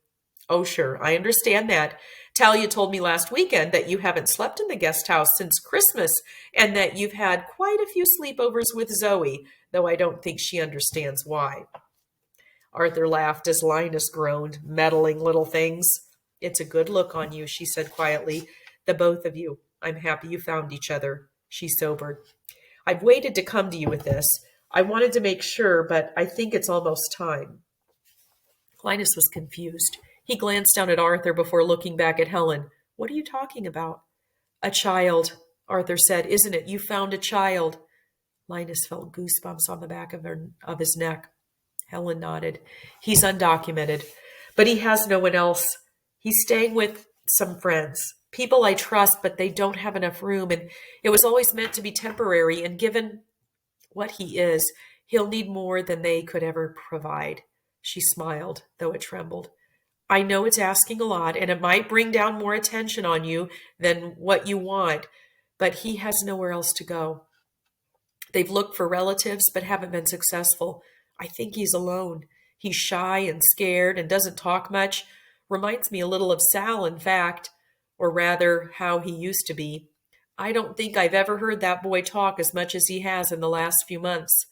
Oh, sure, I understand that. Talia told me last weekend that you haven't slept in the guest house since Christmas and that you've had quite a few sleepovers with Zoe, though I don't think she understands why. Arthur laughed as Linus groaned, meddling little things. It's a good look on you, she said quietly. The both of you. I'm happy you found each other. She sobered. I've waited to come to you with this. I wanted to make sure, but I think it's almost time. Linus was confused. He glanced down at Arthur before looking back at Helen. What are you talking about? A child, Arthur said. Isn't it? You found a child. Linus felt goosebumps on the back of his neck. Helen nodded. He's undocumented, but he has no one else. He's staying with some friends, people I trust, but they don't have enough room, and it was always meant to be temporary, and given what he is, he'll need more than they could ever provide. She smiled, though it trembled. I know it's asking a lot, and it might bring down more attention on you than what you want, but he has nowhere else to go. They've looked for relatives, but haven't been successful. I think he's alone. He's shy and scared and doesn't talk much. Reminds me a little of Sal, in fact, or rather, how he used to be. I don't think I've ever heard that boy talk as much as he has in the last few months.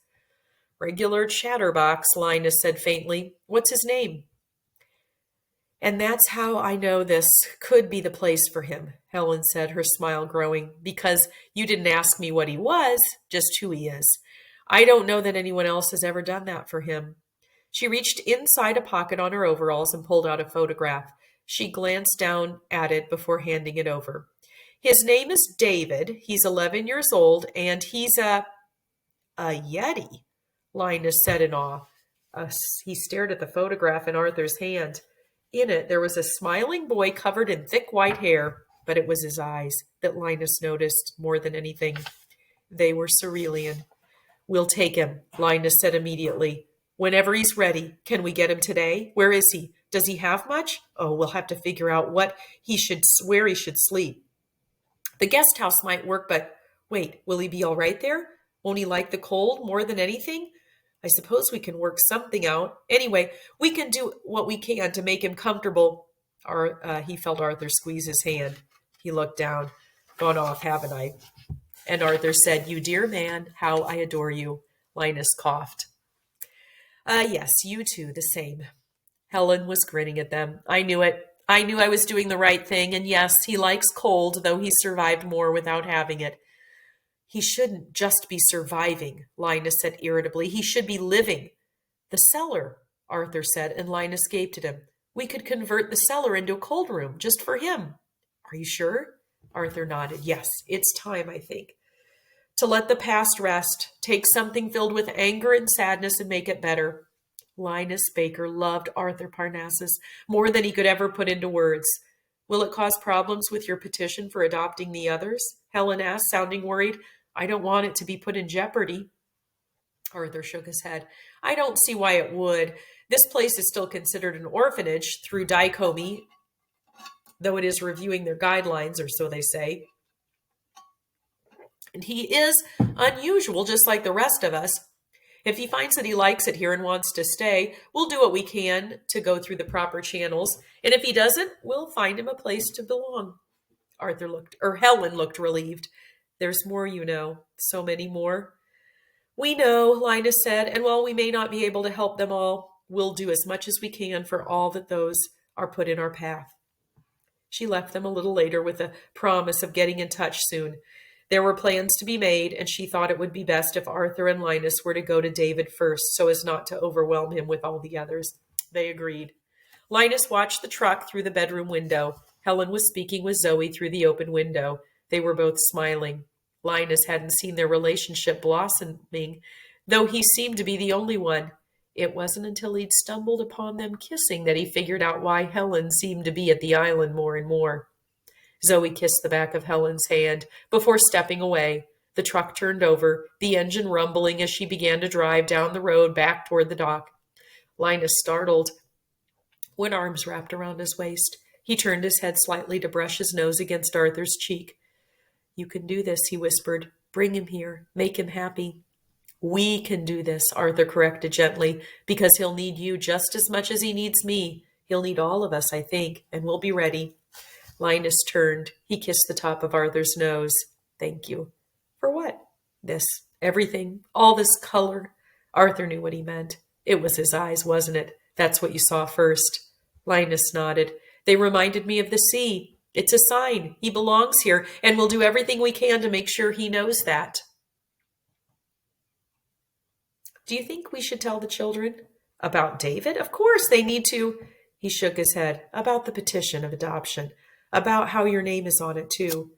Regular chatterbox, Linus said faintly. What's his name? And that's how I know this could be the place for him, Helen said, her smile growing, because you didn't ask me what he was, just who he is. I don't know that anyone else has ever done that for him. She reached inside a pocket on her overalls and pulled out a photograph. She glanced down at it before handing it over. His name is David. He's 11 years old, and he's a Yeti, Linus said in awe. He stared at the photograph in Arthur's hand. In it, there was a smiling boy covered in thick white hair, but it was his eyes that Linus noticed more than anything. They were cerulean. We'll take him, Linus said immediately. Whenever he's ready. Can we get him today? Where is he? Does he have much? Oh, we'll have to figure out where he should sleep. The guest house might work, but wait, will he be all right there? Won't he like the cold more than anything? I suppose we can work something out. Anyway, we can do what we can to make him comfortable. He felt Arthur squeeze his hand. He looked down. Gone off, haven't I? And Arthur said, You dear man, how I adore you. Linus coughed. Yes, you too, the same. Helen was grinning at them. I knew it. I knew I was doing the right thing, and yes, he likes cold, though he survived more without having it. He shouldn't just be surviving, Linus said irritably. He should be living. The cellar, Arthur said, and Linus gaped at him. We could convert the cellar into a cold room, just for him. Are you sure? Arthur nodded. Yes, it's time, I think. To let the past rest, take something filled with anger and sadness and make it better. Linus Baker loved Arthur Parnassus more than he could ever put into words. Will it cause problems with your petition for adopting the others? Helen asked, sounding worried. I don't want it to be put in jeopardy. Arthur shook his head. I don't see why it would. This place is still considered an orphanage through dichotomy though it is reviewing their guidelines, or so they say. And he is unusual, just like the rest of us. If he finds that he likes it here and wants to stay, we'll do what we can to go through the proper channels. And if he doesn't, we'll find him a place to belong. Helen looked relieved. There's more, you know, so many more. We know, Linus said, and while we may not be able to help them all, we'll do as much as we can for all that those are put in our path. She left them a little later with a promise of getting in touch soon. There were plans to be made, and she thought it would be best if Arthur and Linus were to go to David first so as not to overwhelm him with all the others. They agreed. Linus watched the truck through the bedroom window. Helen was speaking with Zoe through the open window. They were both smiling. Linus hadn't seen their relationship blossoming, though he seemed to be the only one. It wasn't until he'd stumbled upon them kissing that he figured out why Helen seemed to be at the island more and more. Zoe kissed the back of Helen's hand before stepping away. The truck turned over, the engine rumbling as she began to drive down the road back toward the dock. Linus startled when arms wrapped around his waist. He turned his head slightly to brush his nose against Arthur's cheek. "You can do this," he whispered. "Bring him here. Make him happy." "We can do this," Arthur corrected gently, "because he'll need you just as much as he needs me. He'll need all of us, I think, and we'll be ready." Linus turned. He kissed the top of Arthur's nose. "Thank you." "For what?" "This. Everything. All this color." Arthur knew what he meant. It was his eyes, wasn't it? That's what you saw first. Linus nodded. "They reminded me of the sea. It's a sign. He belongs here, and we'll do everything we can to make sure he knows that." "Do you think we should tell the children?" "About David? Of course, they need to." He shook his head. "About the petition of adoption. About how your name is on it, too."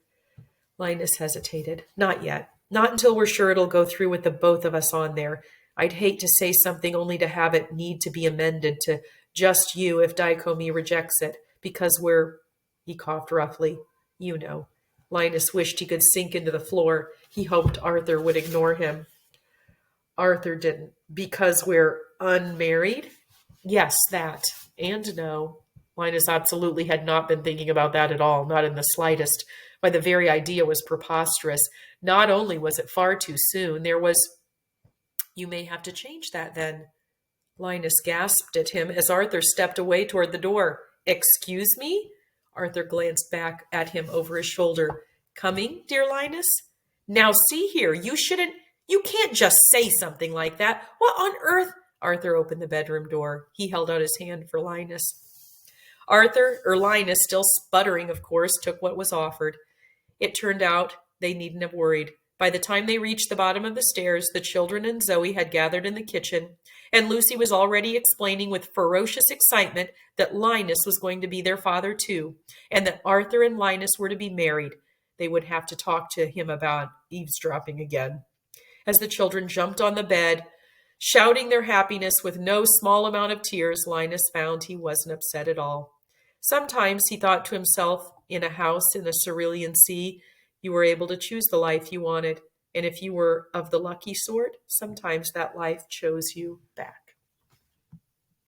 Linus hesitated. "Not yet. Not until we're sure it'll go through with the both of us on there. I'd hate to say something only to have it need to be amended to just you if Dicomie rejects it, because we're—" He coughed roughly. "You know." Linus wished he could sink into the floor. He hoped Arthur would ignore him. Arthur didn't. "Because we're unmarried?" "Yes, that. And no." Linus absolutely had not been thinking about that at all, not in the slightest. Why, the very idea was preposterous. Not only was it far too soon, there was— "You may have to change that then." Linus gasped at him as Arthur stepped away toward the door. "Excuse me?" Arthur glanced back at him over his shoulder. "Coming, dear Linus?" "Now see here, you can't just say something like that. What on earth?" Arthur opened the bedroom door. He held out his hand for Linus. Linus, still sputtering, of course, took what was offered. It turned out they needn't have worried. By the time they reached the bottom of the stairs, the children and Zoe had gathered in the kitchen, and Lucy was already explaining with ferocious excitement that Linus was going to be their father too, and that Arthur and Linus were to be married. They would have to talk to him about eavesdropping again. As the children jumped on the bed, shouting their happiness with no small amount of tears, Linus found he wasn't upset at all. Sometimes, he thought to himself, in a house in the Cerulean Sea, you were able to choose the life you wanted. And if you were of the lucky sort, sometimes that life chose you back.